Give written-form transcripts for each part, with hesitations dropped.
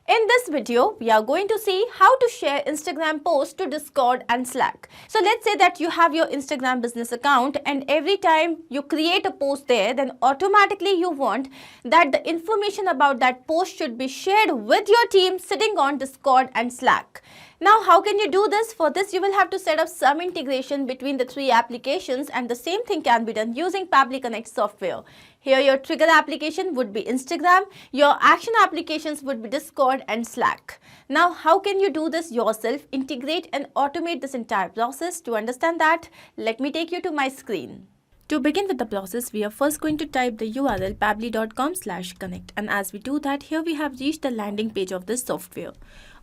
In this video, we are going to see how to share Instagram posts to Discord and Slack. So let's say that you have your Instagram business account and every time you create a post there, then automatically you want that the information about that post should be shared with your team sitting on Discord and Slack. Now, how can you do this? For this, you will have to set up some integration between the three applications, and the same thing can be done using Pabbly Connect software. Here, your trigger application would be Instagram, your action applications would be Discord and Slack. Now, how can you do this yourself? Integrate and automate this entire process. To understand that, let me take you to my screen. To begin with the process, we are first going to type the URL pabbly.com/connect, and as we do that, here we have reached the landing page of this software.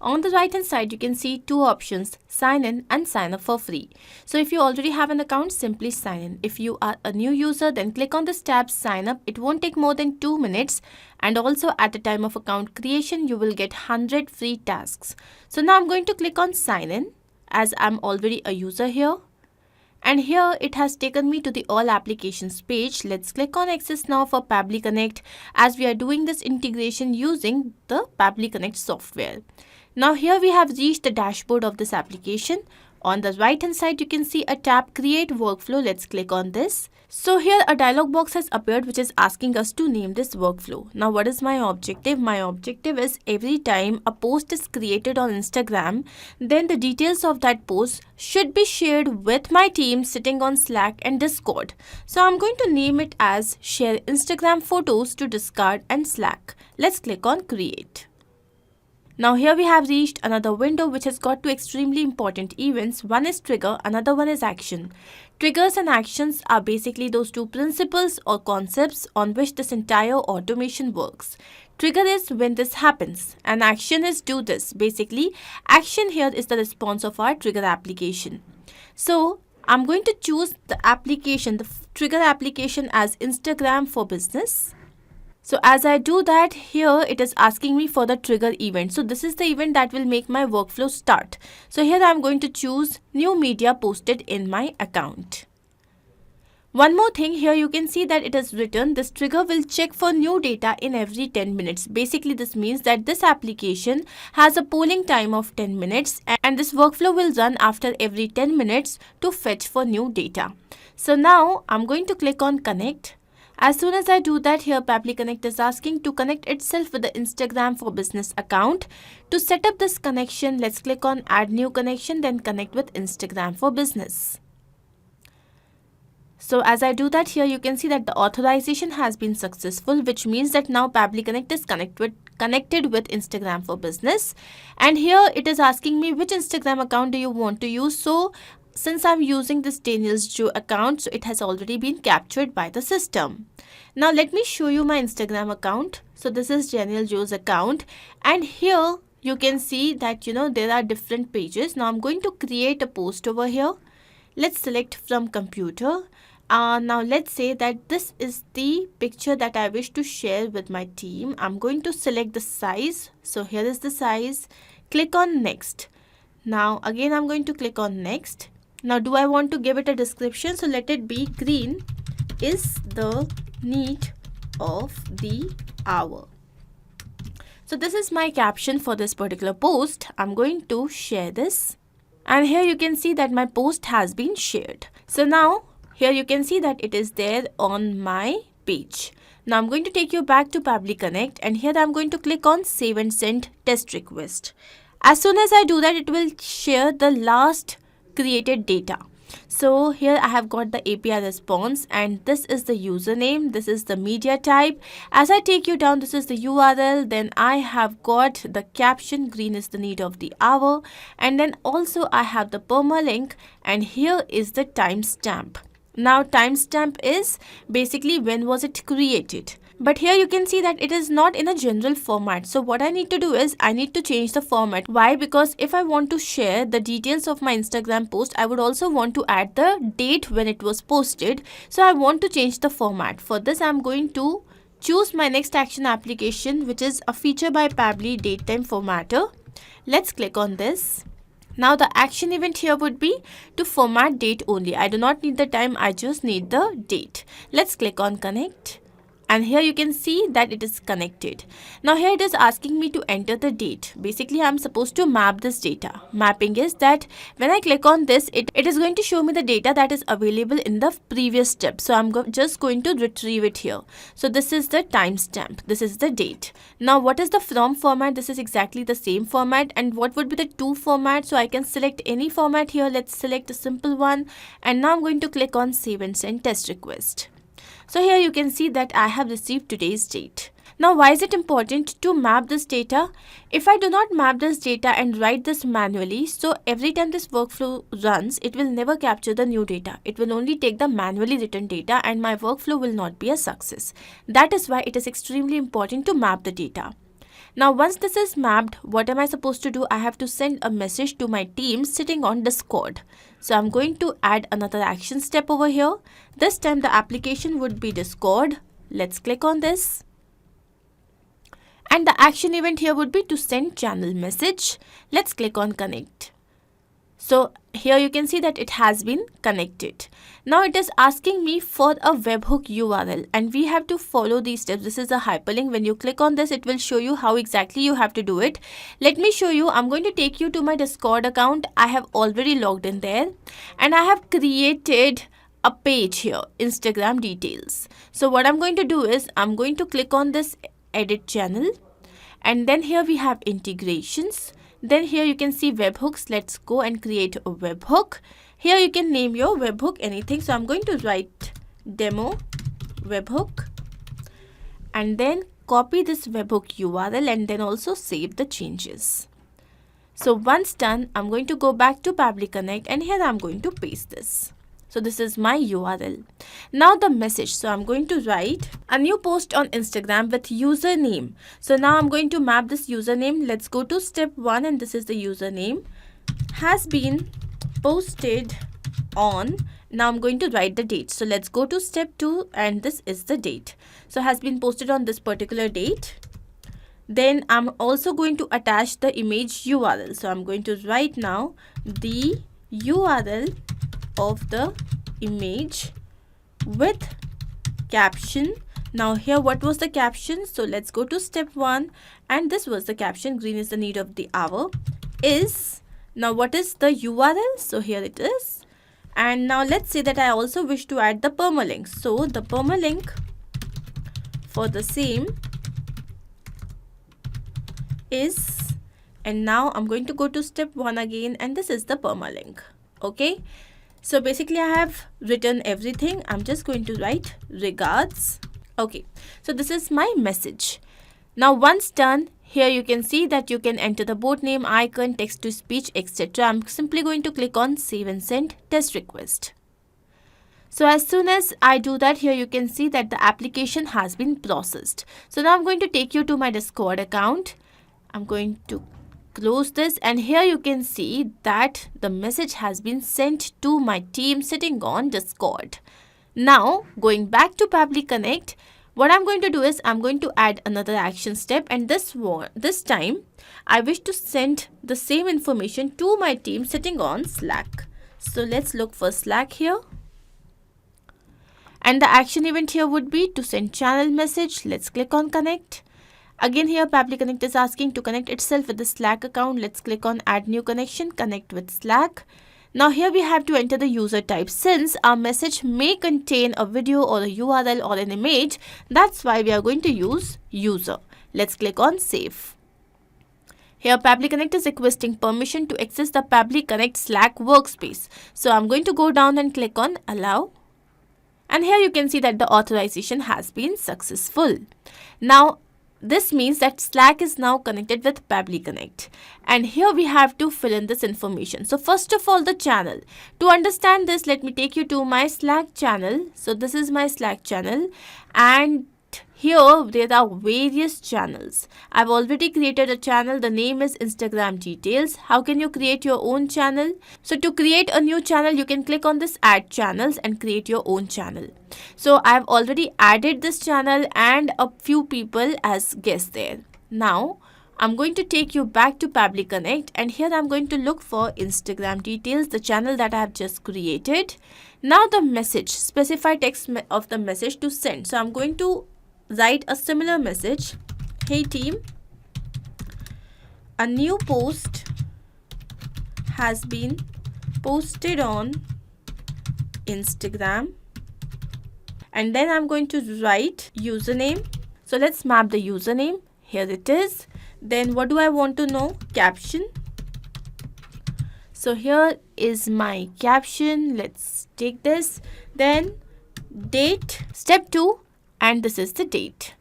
On the right hand side, you can see two options, sign in and sign up for free. So if you already have an account, simply sign in. If you are a new user, then click on this tab sign up. It won't take more than 2 minutes, and also at the time of account creation, you will get 100 free tasks. So now I'm going to click on sign in as I'm already a user here. And here it has taken me to the all applications page. Let's click on access now for Pabbly Connect as we are doing this integration using the Pabbly Connect software. Now here we have reached the dashboard of this application. On the right hand side, you can see a tab create workflow. Let's click on this. So here a dialog box has appeared which is asking us to name this workflow. Now what is my objective? My objective is every time a post is created on Instagram, then the details of that post should be shared with my team sitting on Slack and Discord. So I'm going to name it as share Instagram photos to Discord and Slack. Let's click on create. Now here we have reached another window which has got two extremely important events. One is trigger, another one is action. Triggers and actions are basically those two principles or concepts on which this entire automation works. Trigger is when this happens and action is do this. Basically, action here is the response of our trigger application. So I'm going to choose the application, the trigger application as Instagram for Business. So as I do that, here it is asking me for the trigger event. So this is the event that will make my workflow start. So here I'm going to choose new media posted in my account. One more thing, here you can see that it is written this trigger will check for new data in every 10 minutes. Basically this means that this application has a polling time of 10 minutes and this workflow will run after every 10 minutes to fetch for new data. So now I'm going to click on connect. As soon as I do that, here Pabbly Connect is asking to connect itself with the Instagram for Business account. To set up this connection, let's click on add new connection, then connect with Instagram for Business. So as I do that, here you can see that the authorization has been successful, which means that now Pabbly Connect is connected with Instagram for Business. And here it is asking me which Instagram account do you want to use. So since I'm using this Daniel's Joe account, so it has already been captured by the system. Now let me show you my Instagram account. So this is Daniel Joe's account, and here you can see that there are different pages. Now I'm going to create a post over here. Let's select from computer. Now let's say that this is the picture that I wish to share with my team. I'm going to select the size. So here is the size. Click on next. Now again I'm going to click on next. Now do I want to give it a description? So let it be green is the need of the hour. So this is my caption for this particular post. I'm going to share this. And here you can see that my post has been shared. So now here you can see that it is there on my page. Now I'm going to take you back to Pabbly Connect, and here I'm going to click on save and send test request. As soon as I do that, it will share the last created data. So here I have got the API response, and this is the username, this is the media type. As I take you down, this is the URL, then I have got the caption, green is the need of the hour, and then also I have the permalink, and here is the timestamp. Now timestamp is basically when was it created. But here you can see that it is not in a general format. So what I need to do is I need to change the format. Why? Because if I want to share the details of my Instagram post, I would also want to add the date when it was posted. So I want to change the format. For this, I'm going to choose my next action application, which is a feature by Pabbly datetime formatter. Let's click on this. Now the action event here would be to format date only. I do not need the time, I just need the date. Let's click on connect. and here you can see that it is connected. Now here it is asking me to enter the date. Basically I'm supposed to map this data. Mapping is that when I click on this, it is going to show me the data that is available in the previous step. So I'm just going to retrieve it here. So this is the timestamp, this is the date. Now what is the from format? This is exactly the same format. And what would be the to format? So I can select any format here. Let's select a simple one, and now I'm going to click on save and send test request. So here you can see that I have received today's date. Now why is it important to map this data? If I do not map this data and write this manually, so every time this workflow runs, it will never capture the new data. It will only take the manually written data and my workflow will not be a success. That is why it is extremely important to map the data. Now once this is mapped, what am I supposed to do? I have to send a message to my team sitting on Discord. So I'm going to add another action step over here. This time the application would be Discord. Let's click on this. And the action event here would be to send channel message. Let's click on connect. So here you can see that it has been connected. Now it is asking me for a webhook URL and we have to follow these steps. This is a hyperlink. When you click on this, it will show you how exactly you have to do it. Let me show you. I'm going to take you to my Discord account. I have already logged in there and I have created a page here, Instagram details. So what I'm going to do is I'm going to click on this edit channel, and then here we have integrations. Then here you can see webhooks. Let's go and create a webhook. Here you can name your webhook anything. So I'm going to write demo webhook and then copy this webhook URL and then also save the changes. So once done, I'm going to go back to Pabbly Connect and here I'm going to paste this. So this is my URL. Now the message. So I'm going to write a new post on Instagram with username. So now I'm going to map this username. Let's go to step 1 and this is the username. Has been posted on. Now I'm going to write the date. So let's go to step 2 and this is the date. So has been posted on this particular date. Then I'm also going to attach the image URL. So I'm going to write now the URL of the image with caption. Now here what was the caption? So let's go to step 1 and this was the caption. Green is the need of the hour. Is now what is the URL? So here it is. And now let's say that I also wish to add the permalink. So the permalink for the same is, and now I'm going to go to step 1 again and this is the permalink. Okay. So basically I have written everything. I'm just going to write regards. Okay, so this is my message. Now once done, here you can see that you can enter the bot name, icon, text to speech, etc. I'm simply going to click on save and send test request. So as soon as I do that, here you can see that the application has been processed. So now I'm going to take you to my Discord account. I'm going to close this and here you can see that the message has been sent to my team sitting on Discord. Now going back to Pabbly Connect, what I'm going to do is I'm going to add another action step, and this time I wish to send the same information to my team sitting on Slack. So let's look for Slack here. And the action event here would be to send channel message. Let's click on connect. Again here Pabbly Connect is asking to connect itself with the Slack account. Let's click on add new connection, connect with Slack. Now here we have to enter the user type. Since our message may contain a video or a URL or an image, that's why we are going to use user. Let's click on save. Here Pabbly Connect is requesting permission to access the Pabbly Connect Slack workspace. So I'm going to go down and click on allow. And here you can see that the authorization has been successful. Now this means that Slack is now connected with Pabbly Connect. And here we have to fill in this information. So first of all, the channel. To understand this, let me take you to my Slack channel. So this is my Slack channel. And here there are various channels. I've already created a channel. The name is Instagram details. How can you create your own channel? So to create a new channel, you can click on this add channels and create your own channel. So I've already added this channel and a few people as guests there. Now I'm going to take you back to Pabbly Connect and here I'm going to look for Instagram details, the channel that I have just created. Now the message, specify text of the message to send. So I'm going to write a similar message. Hey team, a new post has been posted on Instagram. And then I'm going to write username. So let's map the username. Here it is. Then what do I want to know? Caption. So here is my caption. Let's take this. Then date, step 2, and this is the date.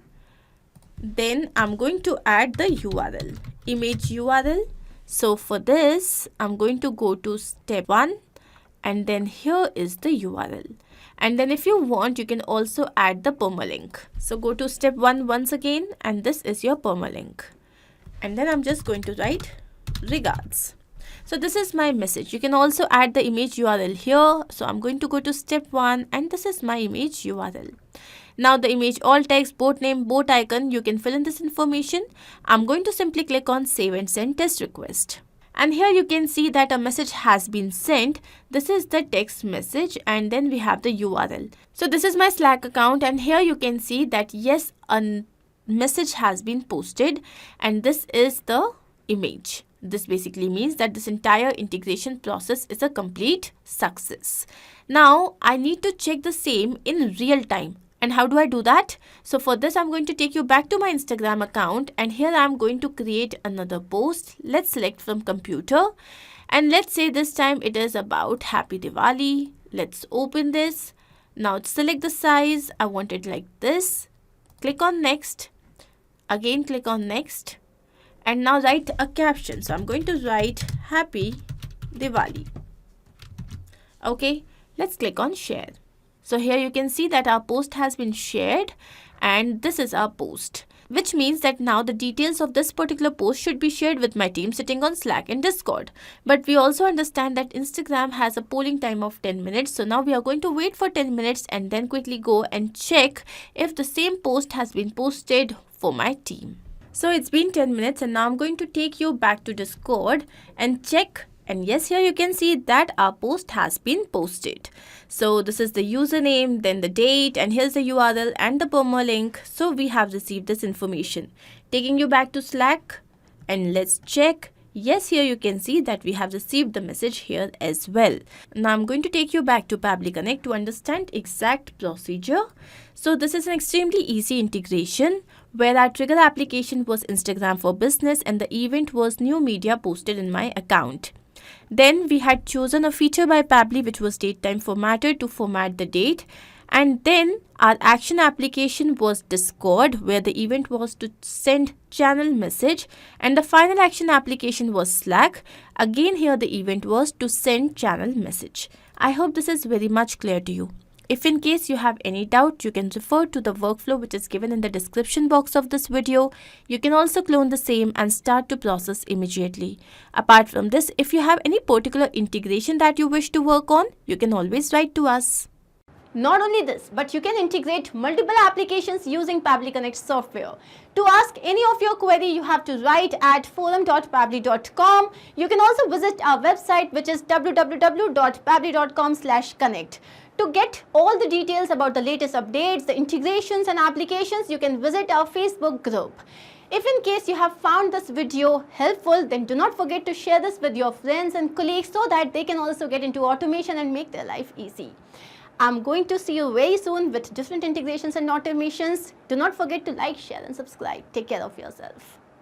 Then I'm going to add the URL, image URL. So for this, I'm going to go to step 1, and then here is the URL. And then if you want, you can also add the permalink. So go to step 1 once again, and this is your permalink. And then I'm just going to write regards. So this is my message. You can also add the image URL here. So I'm going to go to step 1, and this is my image URL. Now the image, alt text, boat name, boat icon, you can fill in this information. I'm going to simply click on save and send test request. And here you can see that a message has been sent. This is the text message, and then we have the URL. So this is my Slack account, and here you can see that yes, a message has been posted, and this is the image. This basically means that this entire integration process is a complete success. Now I need to check the same in real time. And how do I do that? So for this, I'm going to take you back to my Instagram account, and here I'm going to create another post. Let's select from computer, and let's say this time it is about Happy Diwali. Let's open this. Now select the size. I want it like this. Click on next. Again click on next. And now write a caption. So I'm going to write Happy Diwali. Okay, let's click on share. So here you can see that our post has been shared, and this is our post, which means that now the details of this particular post should be shared with my team sitting on Slack and Discord. But we also understand that Instagram has a polling time of 10 minutes. So now we are going to wait for 10 minutes and then quickly go and check if the same post has been posted for my team. So it's been 10 minutes, and now I'm going to take you back to Discord and check. And yes, here you can see that our post has been posted. So this is the username, then the date, and here's the URL and the permalink. So we have received this information. Taking you back to Slack, and let's check. Yes, here you can see that we have received the message here as well. Now I'm going to take you back to Pabbly Connect to understand exact procedure. So this is an extremely easy integration where our trigger application was Instagram for Business, and the event was new media posted in my account. Then we had chosen a feature by Pabbly, which was date time formatter, to format the date. And then our action application was Discord, where the event was to send channel message. And the final action application was Slack. Again, here the event was to send channel message. I hope this is very much clear to you. If in case you have any doubt, you can refer to the workflow which is given in the description box of this video. You can also clone the same and start to process immediately. Apart from this, if you have any particular integration that you wish to work on, you can always write to us. Not only this, but you can integrate multiple applications using Pabbly Connect software. To ask any of your query, you have to write at forum.pabbly.com. You can also visit our website, which is www.pabbly.com/connect. To get all the details about the latest updates, the integrations and applications, you can visit our Facebook group. If in case you have found this video helpful, then do not forget to share this with your friends and colleagues so that they can also get into automation and make their life easy. I'm going to see you very soon with different integrations and automations. Do not forget to like, share and subscribe. Take care of yourself.